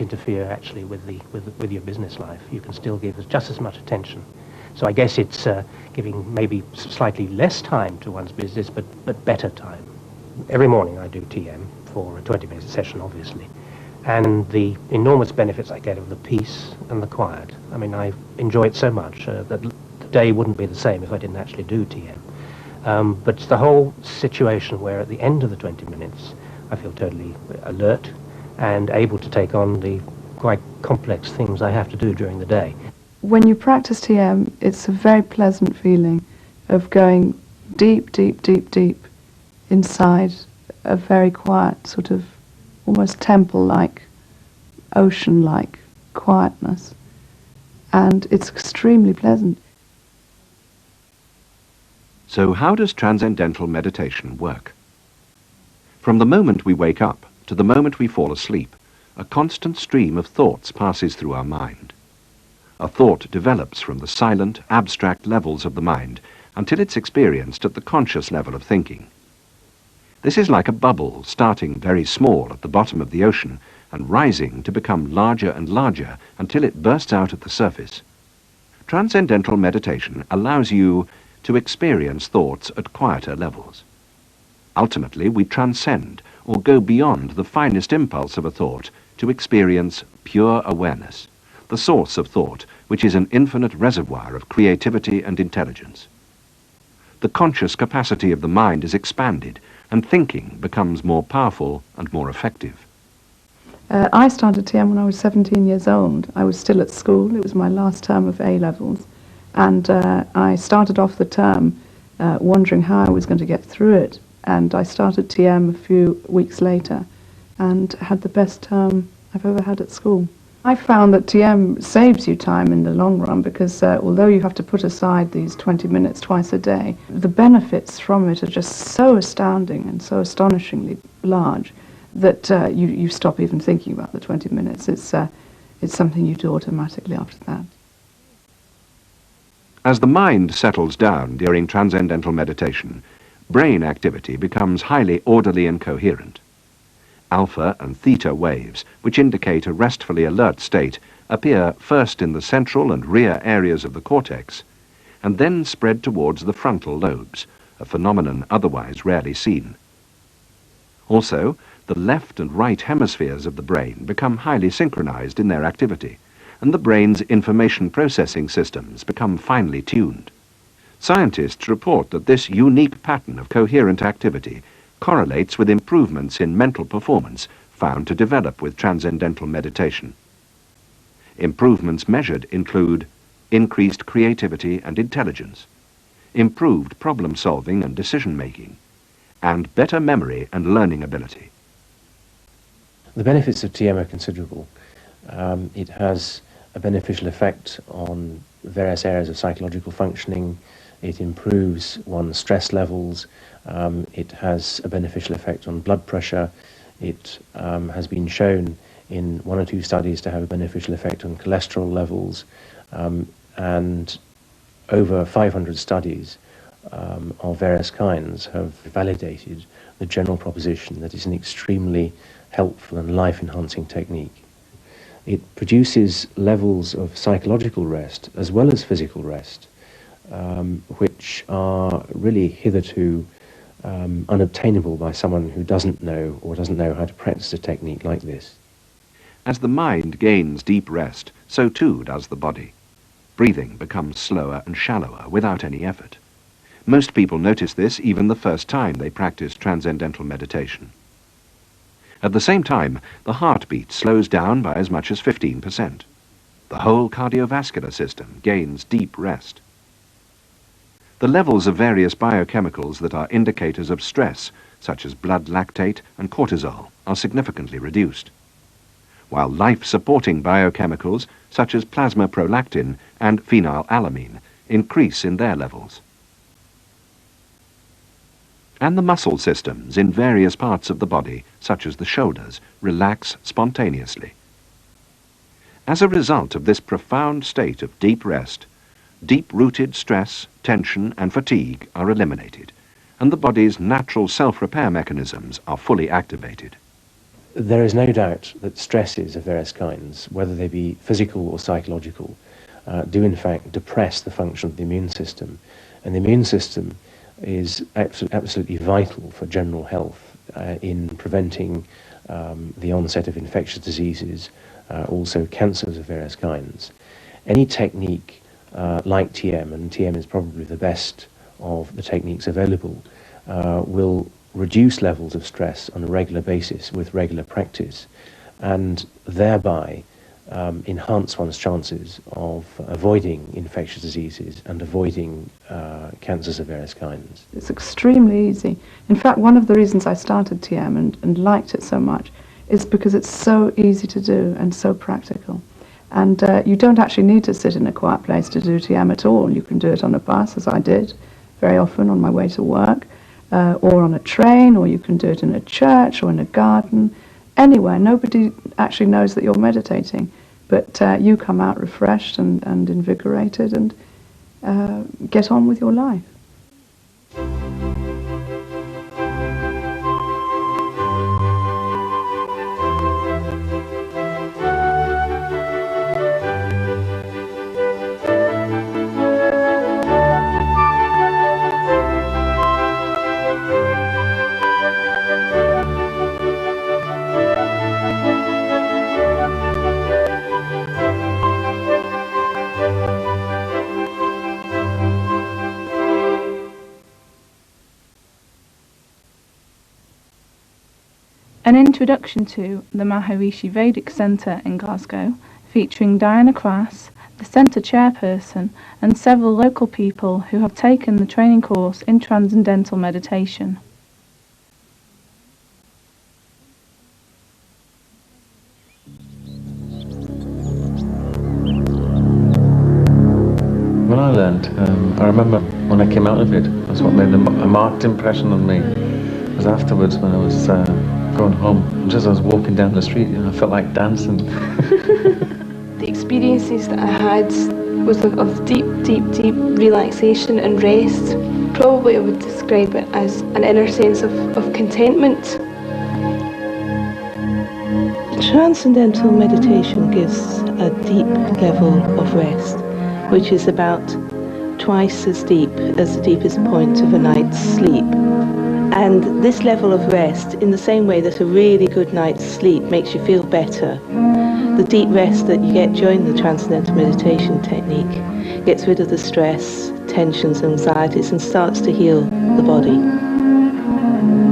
interfere actually with your business life. You can still give just as much attention. So I guess it's giving maybe slightly less time to one's business, but better time. Every morning I do TM for a 20-minute session, obviously, and the enormous benefits I get of the peace and the quiet. I mean, I enjoy it so much that the day wouldn't be the same if I didn't actually do TM. But it's the whole situation where at the end of the 20 minutes I feel totally alert and able to take on the quite complex things I have to do during the day. When you practice TM, it's a very pleasant feeling of going deep, deep, deep, deep inside a very quiet, sort of almost temple-like, ocean-like quietness. And it's extremely pleasant. So how does transcendental meditation work? From the moment we wake up to the moment we fall asleep, a constant stream of thoughts passes through our mind. A thought develops from the silent, abstract levels of the mind until it's experienced at the conscious level of thinking. This is like a bubble starting very small at the bottom of the ocean and rising to become larger and larger until it bursts out at the surface. Transcendental meditation allows you to experience thoughts at quieter levels. Ultimately, we transcend or go beyond the finest impulse of a thought to experience pure awareness, the source of thought, which is an infinite reservoir of creativity and intelligence. The conscious capacity of the mind is expanded, and thinking becomes more powerful and more effective. I started TM when I was 17 years old. I was still at school. It was my last term of A-levels. And I started off the term wondering how I was going to get through it. And I started TM a few weeks later and had the best term I've ever had at school. I found that TM saves you time in the long run because although you have to put aside these 20 minutes twice a day, the benefits from it are just so astounding and so astonishingly large that you stop even thinking about the 20 minutes. It's something you do automatically after that. As the mind settles down during transcendental meditation, brain activity becomes highly orderly and coherent. Alpha and theta waves, which indicate a restfully alert state, appear first in the central and rear areas of the cortex, and then spread towards the frontal lobes, a phenomenon otherwise rarely seen. Also, the left and right hemispheres of the brain become highly synchronized in their activity, and the brain's information processing systems become finely tuned. Scientists report that this unique pattern of coherent activity correlates with improvements in mental performance found to develop with transcendental meditation. Improvements measured include increased creativity and intelligence, improved problem-solving and decision-making, and better memory and learning ability. The benefits of TM are considerable. It has a beneficial effect on various areas of psychological functioning. It improves one's stress levels. It has a beneficial effect on blood pressure. It has been shown in 1 or 2 studies to have a beneficial effect on cholesterol levels, and over 500 studies of various kinds have validated the general proposition that it's an extremely helpful and life-enhancing technique. It produces levels of psychological rest as well as physical rest, which are really hitherto unobtainable by someone who doesn't know how to practice a technique like this. As the mind gains deep rest, so too does the body. Breathing becomes slower and shallower without any effort. Most people notice this even the first time they practice transcendental meditation. At the same time, the heartbeat slows down by as much as 15%. The whole cardiovascular system gains deep rest. The levels of various biochemicals that are indicators of stress, such as blood lactate and cortisol, are significantly reduced, while life-supporting biochemicals, such as plasma prolactin and phenylalanine, increase in their levels. And the muscle systems in various parts of the body, such as the shoulders, relax spontaneously. As a result of this profound state of deep rest, deep-rooted stress, tension, and fatigue are eliminated, and the body's natural self-repair mechanisms are fully activated. there is no doubt that stresses of various kinds, whether they be physical or psychological, do in fact depress the function of the immune system. And the immune system is absolutely vital for general health in preventing the onset of infectious diseases, also cancers of various kinds. Any technique like TM, and TM is probably the best of the techniques available, will reduce levels of stress on a regular basis with regular practice, and thereby enhance one's chances of avoiding infectious diseases and avoiding cancers of various kinds. It's extremely easy. In fact, one of the reasons I started TM and liked it so much is because it's so easy to do and so practical. And you don't actually need to sit in a quiet place to do TM at all. You can do it on a bus, as I did very often on my way to work, or on a train, or you can do it in a church or in a garden, anywhere. Nobody actually knows that you're meditating, but you come out refreshed and invigorated and get on with your life. An introduction to the Maharishi Vedic Centre in Glasgow, featuring Diana Crass, the centre chairperson, and several local people who have taken the training course in Transcendental Meditation. When I learned, I remember when I came out of it, that's what made a marked impression on me. It was afterwards when I was going home, just as I was walking down the street, I felt like dancing. The experiences that I had was of deep, deep, deep relaxation and rest. Probably I would describe it as an inner sense of contentment. Transcendental meditation gives a deep level of rest, which is about twice as deep as the deepest point of a night's sleep. And this level of rest, in the same way that a really good night's sleep makes you feel better, the deep rest that you get during the Transcendental Meditation technique gets rid of the stress, tensions, anxieties, and starts to heal the body.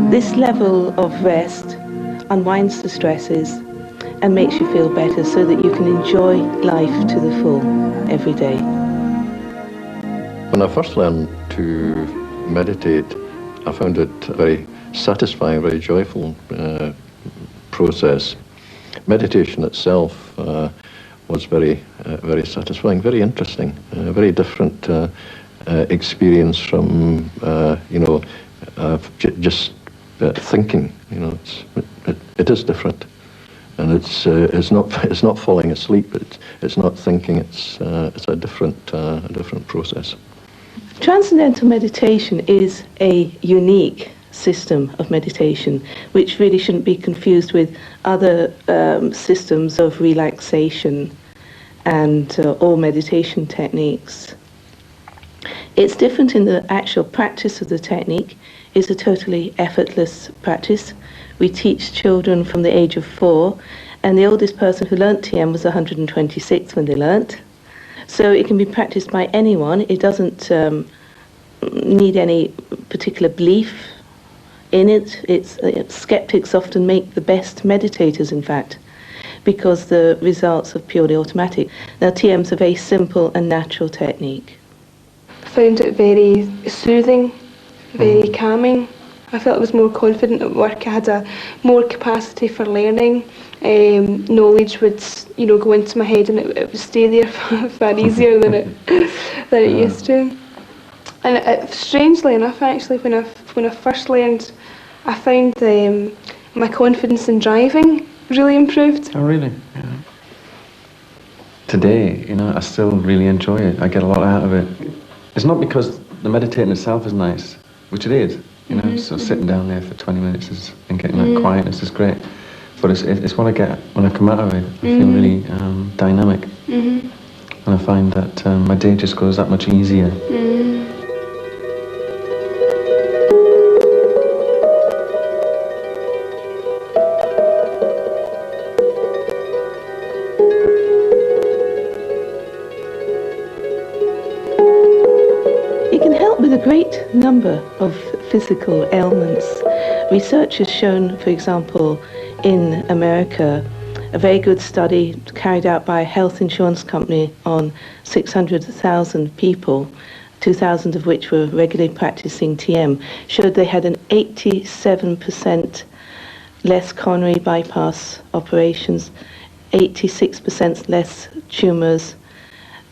This level of rest unwinds the stresses and makes you feel better so that you can enjoy life to the full every day. When I first learned to meditate, I found it a very satisfying, very joyful process. Meditation itself was very satisfying, very interesting, a very different experience from just thinking. It is different, and it's not falling asleep. It's not thinking. It's a different process. Transcendental meditation is a unique system of meditation, which really shouldn't be confused with other systems of relaxation and or meditation techniques. It's different in the actual practice of the technique. It's a totally effortless practice. We teach children from the age of 4, and the oldest person who learnt TM was 126 when they learnt. So it can be practiced by anyone. It doesn't need any particular belief in it. Skeptics often make the best meditators, in fact, because the results are purely automatic. Now, TM's a very simple and natural technique. I found it very soothing, very calming. I felt I was more confident at work. I had more capacity for learning. Knowledge would, go into my head, and it would stay there far easier than it used to. And strangely enough, actually, when I first learned, I found my confidence in driving really improved. Oh, really? Yeah. Today, I still really enjoy it. I get a lot out of it. It's not because the meditating itself is nice, which it is. So sitting down there for 20 minutes and getting that quietness is great. But it's what I get when I come out of it. I feel really dynamic. And I find that my day just goes that much easier. It can help with a great number of physical ailments. Research has shown, for example, in America, a very good study carried out by a health insurance company on 600,000 people, 2,000 of which were regularly practicing TM, showed they had an 87% less coronary bypass operations, 86% less tumours.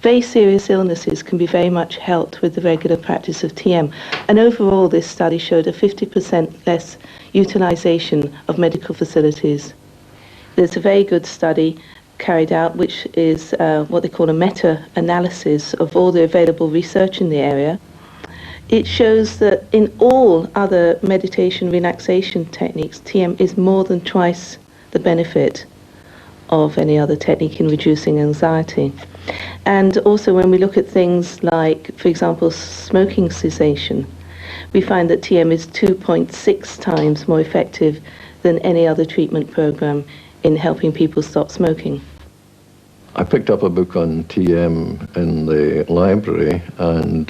Very serious illnesses can be very much helped with the regular practice of TM. And overall, this study showed a 50% less utilisation of medical facilities. There's a very good study carried out, which is what they call a meta-analysis of all the available research in the area. It shows that in all other meditation relaxation techniques, TM is more than twice the benefit of any other technique in reducing anxiety. And also when we look at things like, for example, smoking cessation, we find that TM is 2.6 times more effective than any other treatment program in helping people stop smoking. I picked up a book on TM in the library, and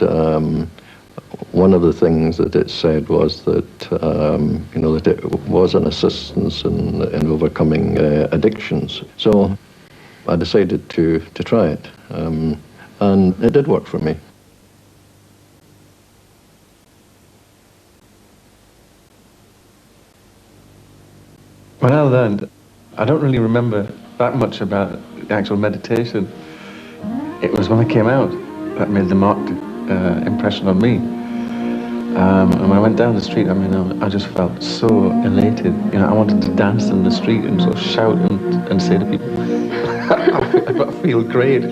one of the things that it said was that, that it was an assistance in overcoming addictions. So I decided to try it, and it did work for me. When I learned, I don't really remember that much about the actual meditation. It was when I came out that made the marked impression on me. And when I went down the street, I just felt so elated. I wanted to dance in the street and sort of shout and say to people, I feel great.